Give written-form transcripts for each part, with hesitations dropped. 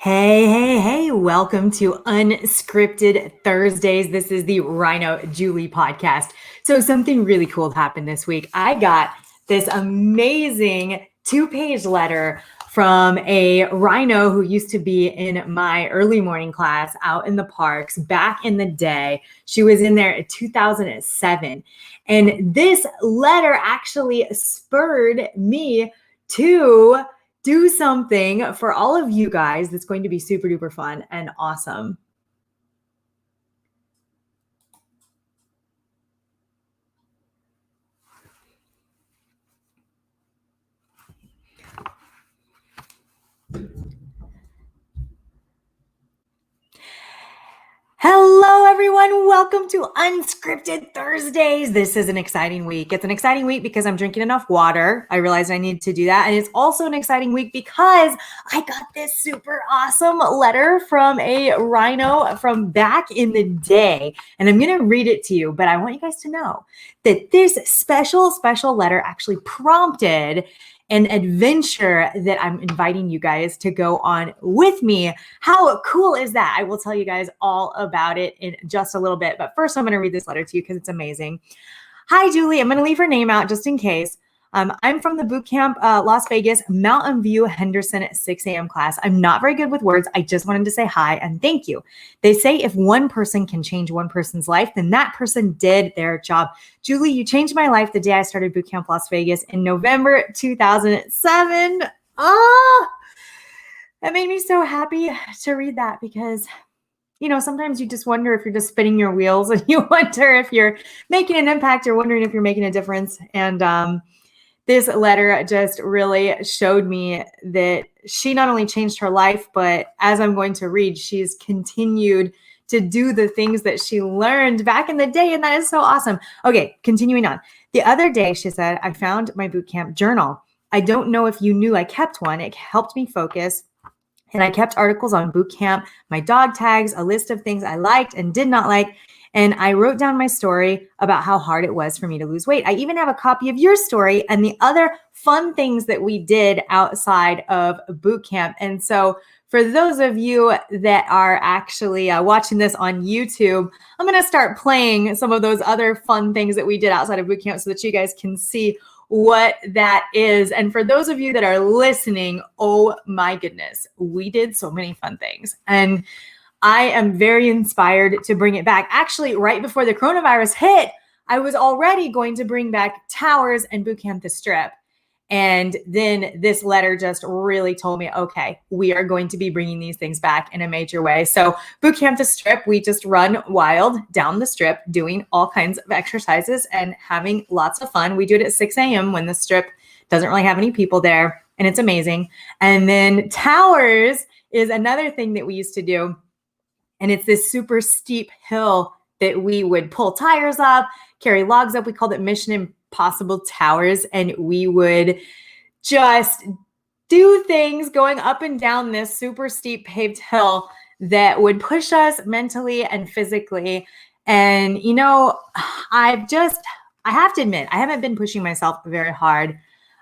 Hey, welcome to Unscripted Thursdays. This is the Rhino Julie podcast. So something really cool happened this week. I got this amazing 2-page letter from a Rhino who used to be in my early morning class out in the parks back in the day. She was in there in 2007. And this letter actually spurred me to do something for all of you guys that's going to be super duper fun and awesome. Hello, everyone. Welcome to Unscripted Thursdays. This is an exciting week. It's an exciting week because I'm drinking enough water. I realized I need to do that. And it's also an exciting week because I got this super awesome letter from a Rhino from back in the day. And I'm going to read it to you, but I want you guys to know that this special letter actually prompted an adventure that I'm inviting you guys to go on with me. How cool is that? I will tell you guys all about it in just a little bit. But first, I'm going to read this letter to you because it's amazing. Hi, Julie. I'm going to leave her name out just in case. I'm from the Bootcamp Las Vegas Mountain View Henderson at 6 a.m. class. I'm not very good with words. I just wanted to say hi and thank you. They say if one person can change one person's life, then that person did their job. Julie, you changed my life the day I started Bootcamp Las Vegas in November 2007. That made me so happy to read that because sometimes you just wonder if you're just spinning your wheels and you wonder if you're making an impact or wondering if you're making a difference. And this letter just really showed me that she not only changed her life, but as I'm going to read, she's continued to do the things that she learned back in the day. And that is so awesome. Okay, continuing on. The other day, she said, I found my Bootcamp Journal. I don't know if you knew I kept one. It helped me focus. And I kept articles on bootcamp, my dog tags, a list of things I liked and did not like. And I wrote down my story about how hard it was for me to lose weight. I even have a copy of your story and the other fun things that we did outside of bootcamp. And so for those of you that are actually watching this on YouTube, I'm going to start playing some of those other fun things that we did outside of bootcamp so that you guys can see what that is. And for those of you that are listening, oh my goodness, we did so many fun things. And I am very inspired to bring it back. Actually, right before the coronavirus hit, I was already going to bring back Towers and Bootcamp the Strip. And then this letter just really told me, okay, we are going to be bringing these things back in a major way. So Bootcamp the Strip, we just run wild down the strip, doing all kinds of exercises and having lots of fun. We do it at 6 a.m. when the strip doesn't really have any people there, and it's amazing. And then Towers is another thing that we used to do. And it's this super steep hill that we would pull tires up, carry logs up. We called it Mission Impossible Towers. And we would just do things going up and down this super steep paved hill that would push us mentally and physically. And, I have to admit, I haven't been pushing myself very hard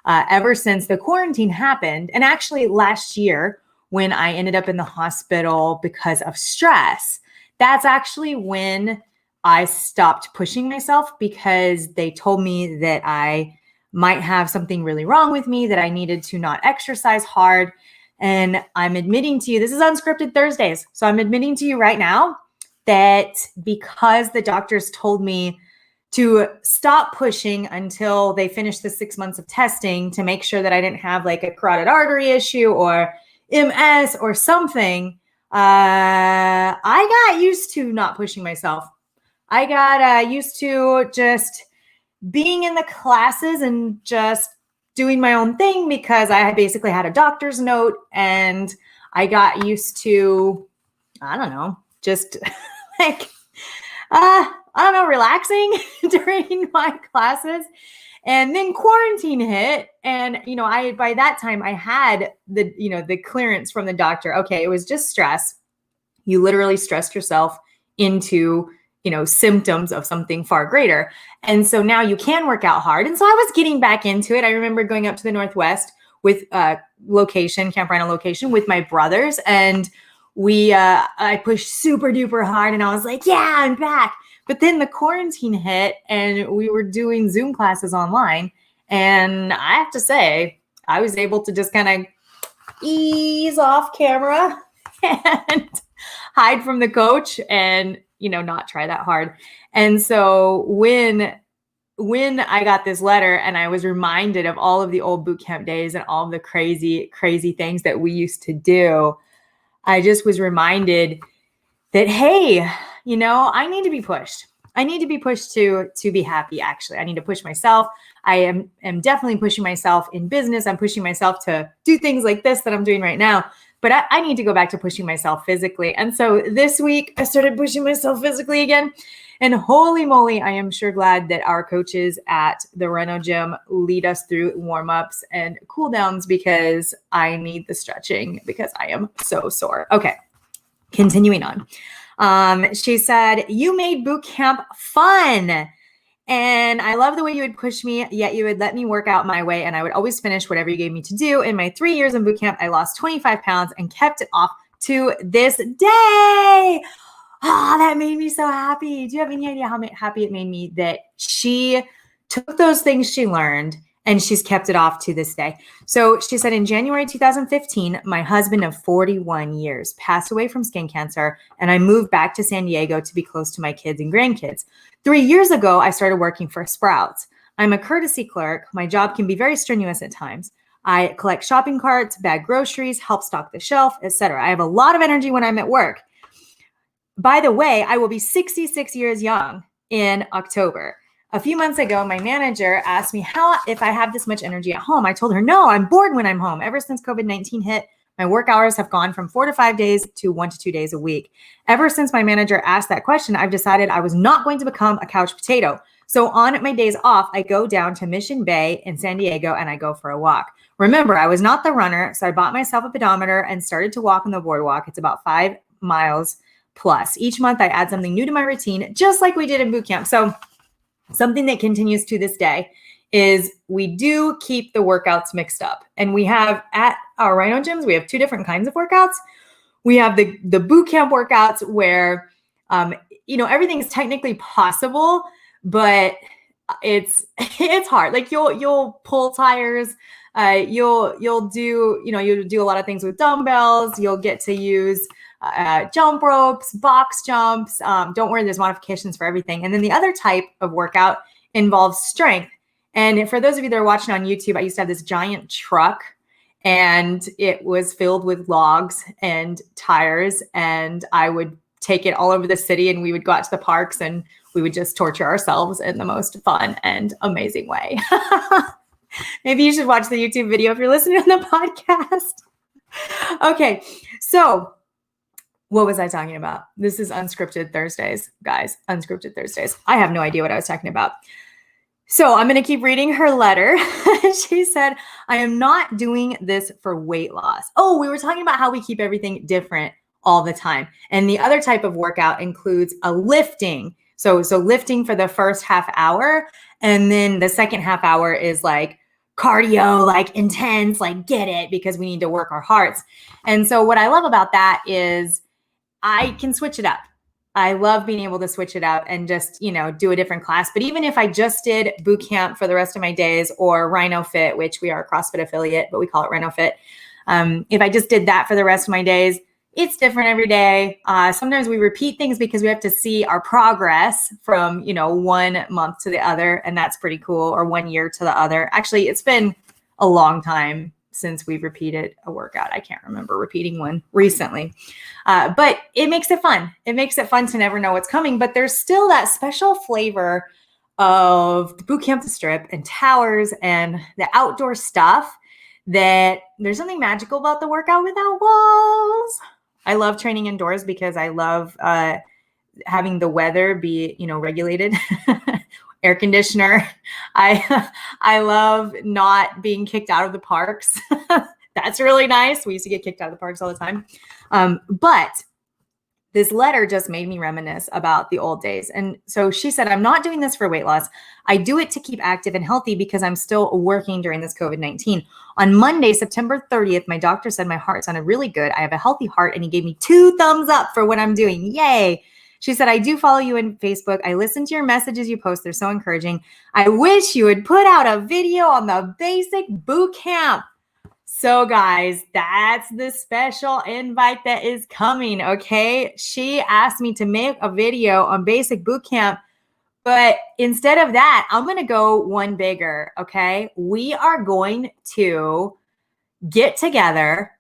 ever since the quarantine happened. And actually last year, when I ended up in the hospital because of stress, that's actually when I stopped pushing myself because they told me that I might have something really wrong with me, that I needed to not exercise hard. And I'm admitting to you, this is Unscripted Thursdays. So I'm admitting to you right now that because the doctors told me to stop pushing until they finished the 6 months of testing to make sure that I didn't have like a carotid artery issue or MS or something, I got used to not pushing myself. I got used to just being in the classes and just doing my own thing because I basically had a doctor's note, and I got used to, just relaxing during my classes. And then quarantine hit, and by that time I had the clearance from the doctor. Okay, it was just stress. You literally stressed yourself into symptoms of something far greater. And so now you can work out hard. And so I was getting back into it. I remember going up to the Northwest with Camp Rhino location with my brothers. And I pushed super duper hard and I was like, yeah, I'm back. But then the quarantine hit and we were doing Zoom classes online. And I have to say, I was able to just kind of ease off camera and hide from the coach and, not try that hard. And so when I got this letter and I was reminded of all of the old boot camp days and all of the crazy, crazy things that we used to do, I just was reminded that, hey, I need to be pushed. I need to be pushed to be happy. Actually, I need to push myself. I am definitely pushing myself in business. I'm pushing myself to do things like this that I'm doing right now. But I need to go back to pushing myself physically. And so this week I started pushing myself physically again. And holy moly, I am sure glad that our coaches at the Rhino gym lead us through warm-ups and cool downs, because I need the stretching because I am so sore. Okay, continuing on. She said, you made boot camp fun. And I love the way you would push me, yet you would let me work out my way, and I would always finish whatever you gave me to do. In my 3 years in boot camp, I lost 25 pounds and kept it off to this day. Ah, that made me so happy. Do you have any idea how happy it made me that she took those things she learned and she's kept it off to this day? So she said, in January 2015, my husband of 41 years passed away from skin cancer, and I moved back to San Diego to be close to my kids and grandkids. 3 years ago, I started working for Sprouts. I'm a courtesy clerk. My job can be very strenuous at times. I collect shopping carts, bag groceries, help stock the shelf, etc. I have a lot of energy when I'm at work. By the way, I will be 66 years young in October. A few months ago, my manager asked me if I have this much energy at home. I told her, no, I'm bored when I'm home. Ever since COVID-19 hit, my work hours have gone from 4 to 5 days to 1 to 2 days a week. Ever since my manager asked that question, I've decided I was not going to become a couch potato. So on my days off, I go down to Mission Bay in San Diego and I go for a walk. Remember, I was not the runner, so I bought myself a pedometer and started to walk on the boardwalk. It's about 5 miles plus. Each month I add something new to my routine, just like we did in boot camp. So something that continues to this day is we do keep the workouts mixed up. And we have at our Rhino gyms, we have 2 different kinds of workouts. We have the boot camp workouts where, everything is technically possible, but it's hard. Like you'll pull tires, you'll do a lot of things with dumbbells. You'll get to use jump ropes, box jumps. Don't worry, there's modifications for everything. And then the other type of workout involves strength. And for those of you that are watching on YouTube, I used to have this giant truck and it was filled with logs and tires, and I would take it all over the city and we would go out to the parks and we would just torture ourselves in the most fun and amazing way. Maybe you should watch the YouTube video if you're listening on the podcast. Okay, so what was I talking about? This is Unscripted Thursdays, guys. Unscripted Thursdays. I have no idea what I was talking about. So I'm going to keep reading her letter. She said, I am not doing this for weight loss. Oh, we were talking about how we keep everything different all the time. And the other type of workout includes a lifting. So lifting for the first half hour. And then the second half hour is like cardio, like intense, like get it, because we need to work our hearts. And so what I love about that is I can switch it up. I love being able to switch it up and just, do a different class. But even if I just did boot camp for the rest of my days, or Rhino Fit, which we are a CrossFit affiliate, but we call it Rhino Fit. If I just did that for the rest of my days, it's different every day. Sometimes we repeat things because we have to see our progress from, 1 month to the other. And that's pretty cool. Or 1 year to the other. Actually, it's been a long time since we've repeated a workout. I can't remember repeating one recently, but it makes it fun. It makes it fun to never know what's coming, but there's still that special flavor of the boot camp, the strip and towers and the outdoor stuff, that there's something magical about the workout without walls. I love training indoors because I love having the weather be, regulated. Air conditioner. I love not being kicked out of the parks. That's really nice. We used to get kicked out of the parks all the time. But this letter just made me reminisce about the old days. And so she said, I'm not doing this for weight loss. I do it to keep active and healthy because I'm still working during this COVID-19. On Monday, September 30th, my doctor said my heart sounded really good. I have a healthy heart, and he gave me 2 thumbs up for what I'm doing. Yay. She said, I do follow you on Facebook. I listen to your messages you post. They're so encouraging. I wish you would put out a video on the basic boot camp. So guys, that's the special invite that is coming, okay? She asked me to make a video on basic boot camp, but instead of that, I'm going to go one bigger, okay? We are going to get together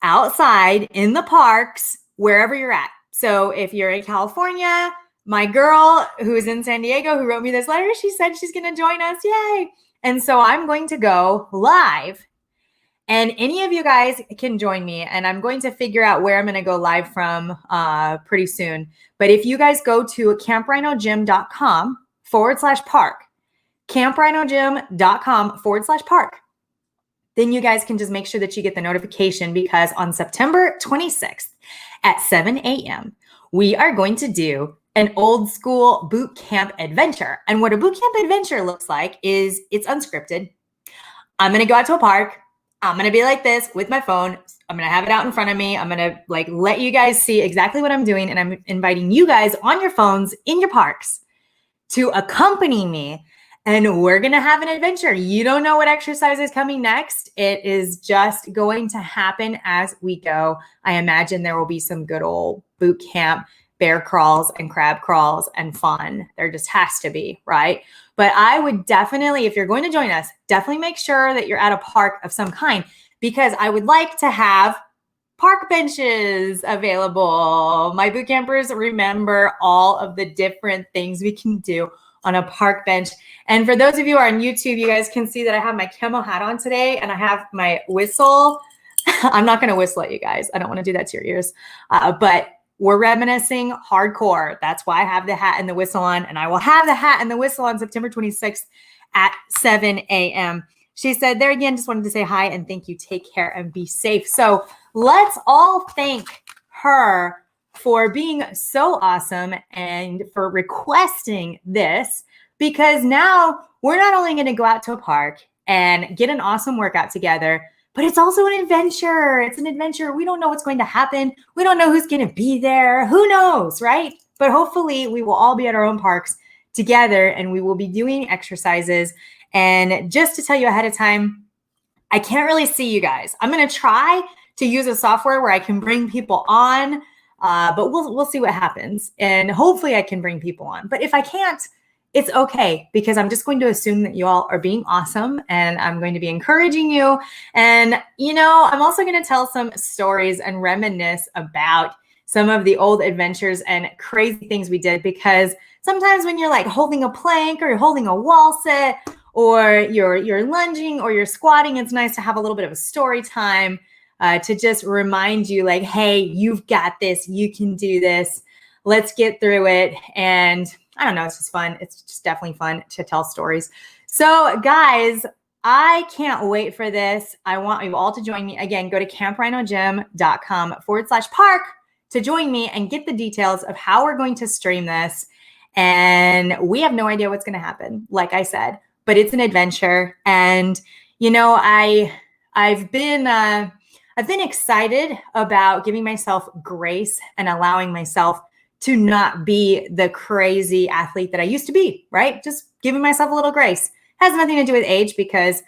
outside in the parks, wherever you're at. So if you're in California, my girl who is in San Diego, who wrote me this letter, she said she's going to join us. Yay. And so I'm going to go live. And any of you guys can join me, and I'm going to figure out where I'm going to go live from pretty soon. But if you guys go to campRhinoGym.com/park, campRhinoGym.com/park, then you guys can just make sure that you get the notification, because on September 26th at 7 a.m., we are going to do an old school boot camp adventure. And what a boot camp adventure looks like is it's unscripted. I'm going to go out to a park. I'm going to be like this with my phone. I'm going to have it out in front of me. I'm going to let you guys see exactly what I'm doing. And I'm inviting you guys on your phones in your parks to accompany me. And we're going to have an adventure. You don't know what exercise is coming next. It is just going to happen as we go. I imagine there will be some good old boot camp bear crawls and crab crawls and fun. There just has to be, right? But I would definitely, if you're going to join us, definitely make sure that you're at a park of some kind, because I would like to have park benches available. My boot campers remember all of the different things we can do on a park bench. And for those of you who are on YouTube, you guys can see that I have my camo hat on today, and I have my whistle. I'm not going to whistle at you guys. I don't want to do that to your ears. But we're reminiscing hardcore. That's why I have the hat and the whistle on, and I will have the hat and the whistle on September 26th at 7 a.m. She said, there again, just wanted to say hi and thank you. Take care and be safe. So let's all thank her for being so awesome and for requesting this, because now we're not only going to go out to a park and get an awesome workout together, but it's also an adventure. It's an adventure. We don't know what's going to happen. We don't know who's going to be there. Who knows, right? But hopefully we will all be at our own parks together, and we will be doing exercises. And just to tell you ahead of time, I can't really see you guys. I'm going to try to use a software where I can bring people on, but we'll see what happens. And hopefully I can bring people on. But if I can't, it's okay, because I'm just going to assume that you all are being awesome, and I'm going to be encouraging you. And, I'm also going to tell some stories and reminisce about some of the old adventures and crazy things we did, because sometimes when you're holding a plank or you're holding a wall set or you're lunging or you're squatting, it's nice to have a little bit of a story time to just remind you hey, you've got this, you can do this. Let's get through it. And I don't know, it's just fun. It's just definitely fun to tell stories. So guys, I can't wait for this. I want you all to join me. Again, go to campRhinoGym.com/park to join me and get the details of how we're going to stream this. And we have no idea what's going to happen, like I said, but it's an adventure. And, I've been excited about giving myself grace and allowing myself to not be the crazy athlete that I used to be, right? Just giving myself a little grace. Has nothing to do with age, because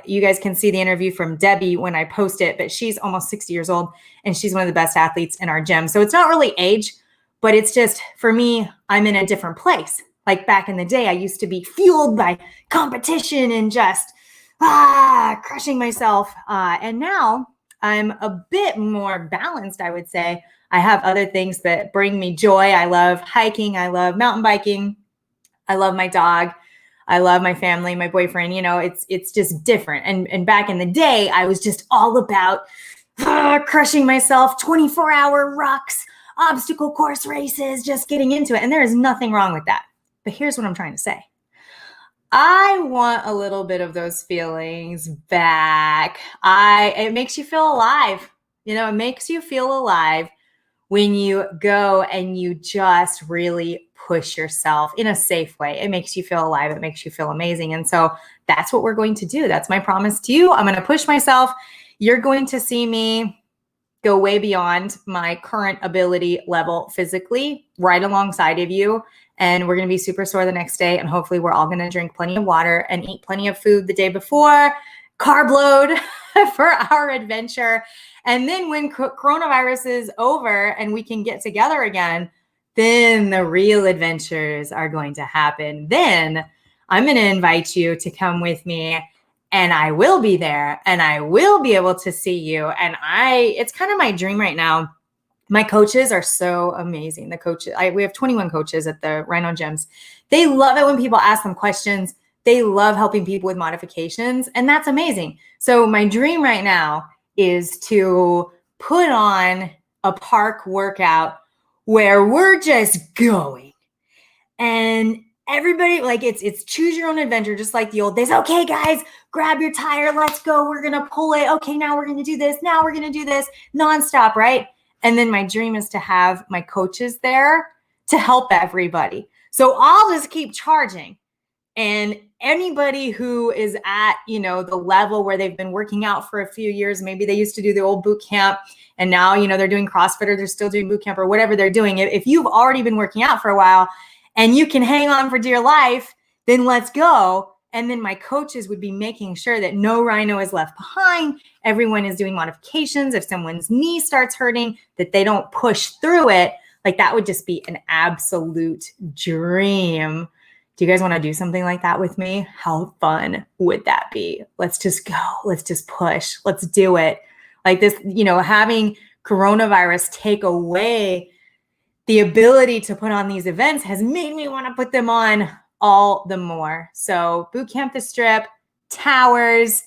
you guys can see the interview from Debbie when I post it, but she's almost 60 years old and she's one of the best athletes in our gym. So it's not really age, but it's just, for me, I'm in a different place. Like back in the day, I used to be fueled by competition and just crushing myself. And now I'm a bit more balanced, I would say. I have other things that bring me joy. I love hiking. I love mountain biking. I love my dog. I love my family, my boyfriend. It's just different. And back in the day, I was just all about crushing myself, 24-hour rucks, obstacle course races, just getting into it. And there is nothing wrong with that. But here's what I'm trying to say. I want a little bit of those feelings back. It makes you feel alive. It makes you feel alive when you go and you just really push yourself in a safe way. It makes you feel alive. It makes you feel amazing. And so that's what we're going to do. That's my promise to you. I'm going to push myself. You're going to see me go way beyond my current ability level physically, right alongside of you. And we're going to be super sore the next day. And hopefully we're all going to drink plenty of water and eat plenty of food the day before, carb load for our adventure. And then when coronavirus is over and we can get together again, then the real adventures are going to happen. Then I'm going to invite you to come with me, and I will be there, and I will be able to see you. And it's kind of my dream right now. My coaches are so amazing. The coaches, we have 21 coaches at the Rhino gyms. They love it when people ask them questions. They love helping people with modifications, and that's amazing. So my dream right now is to put on a park workout where we're just going, and everybody, like, it's choose your own adventure, just like the old days. Okay, guys, grab your tire. Let's go. We're going to pull it. Okay, now we're going to do this. Now we're going to do this nonstop, right? And then my dream is to have my coaches there to help everybody. So I'll just keep charging. And anybody who is at, the level where they've been working out for a few years, maybe they used to do the old boot camp and now, they're doing CrossFit, or they're still doing boot camp, or whatever they're doing. If you've already been working out for a while and you can hang on for dear life, then let's go. And then my coaches would be making sure that no rhino is left behind. Everyone is doing modifications. If someone's knee starts hurting, that they don't push through it. Like, that would just be an absolute dream. Do you guys want to do something like that with me? How fun would that be? Let's just go. Let's just push. Let's do it. Like this, having coronavirus take away the ability to put on these events has made me want to put them on all the more. So Bootcamp the Strip, towers,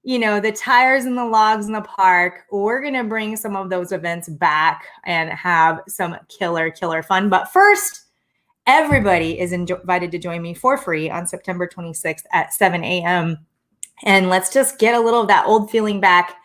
the tires and the logs in the park. We're going to bring some of those events back and have some killer fun. But first, everybody is invited to join me for free on September 26th at 7 a.m. And let's just get a little of that old feeling back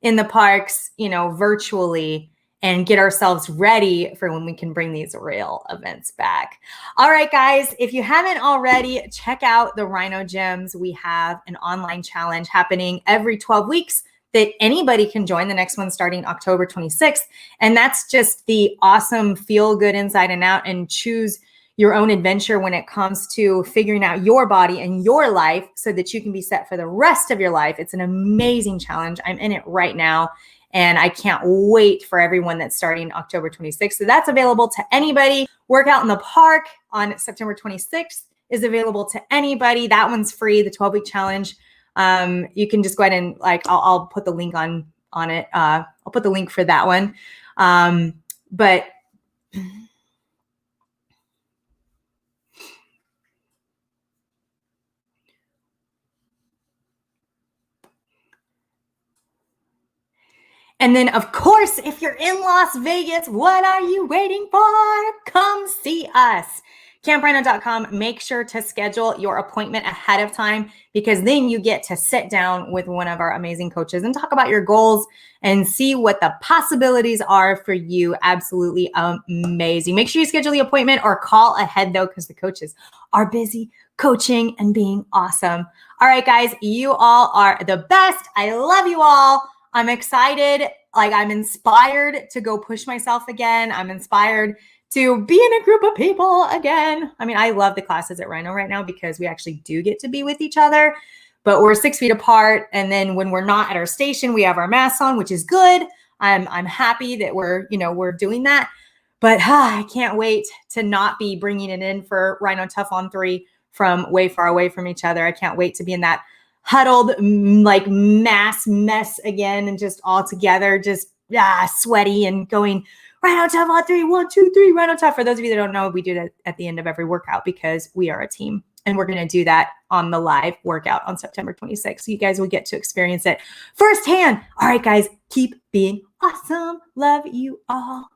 in the parks, virtually, and get ourselves ready for when we can bring these real events back. All right, guys, if you haven't already, check out the Rhino gyms. We have an online challenge happening every 12 weeks that anybody can join. The next one starting October 26th. And that's just the awesome feel good inside and out, and choose your own adventure when it comes to figuring out your body and your life so that you can be set for the rest of your life. It's an amazing challenge. I'm in it right now, and I can't wait for everyone that's starting October 26th. So that's available to anybody. Workout in the Park on September 26th is available to anybody. That one's free, the 12-week challenge. You can just go ahead and I'll put the link on it. I'll put the link for that one. But and then, of course, if you're in Las Vegas, what are you waiting for? Come see us. CampRhino.com. Make sure to schedule your appointment ahead of time, because then you get to sit down with one of our amazing coaches and talk about your goals and see what the possibilities are for you. Absolutely amazing. Make sure you schedule the appointment or call ahead, though, because the coaches are busy coaching and being awesome. All right, guys, you all are the best. I love you all. I'm excited. I'm inspired to go push myself again. I'm inspired to be in a group of people again. I mean, I love the classes at Rhino right now because we actually do get to be with each other, but we're 6 feet apart. And then when we're not at our station, we have our masks on, which is good. I'm happy that we're doing that, but I can't wait to not be bringing it in for Rhino Tough on 3 from way far away from each other. I can't wait to be in that huddled mass mess again, and just all together, just sweaty and going Rhino Tough on 3, 1, 2, 3, Rhino Tough. For those of you that don't know, we do that at the end of every workout because we are a team, and we're going to do that on the live workout on September 26th. So you guys will get to experience it firsthand. All right, guys, keep being awesome. Love you all.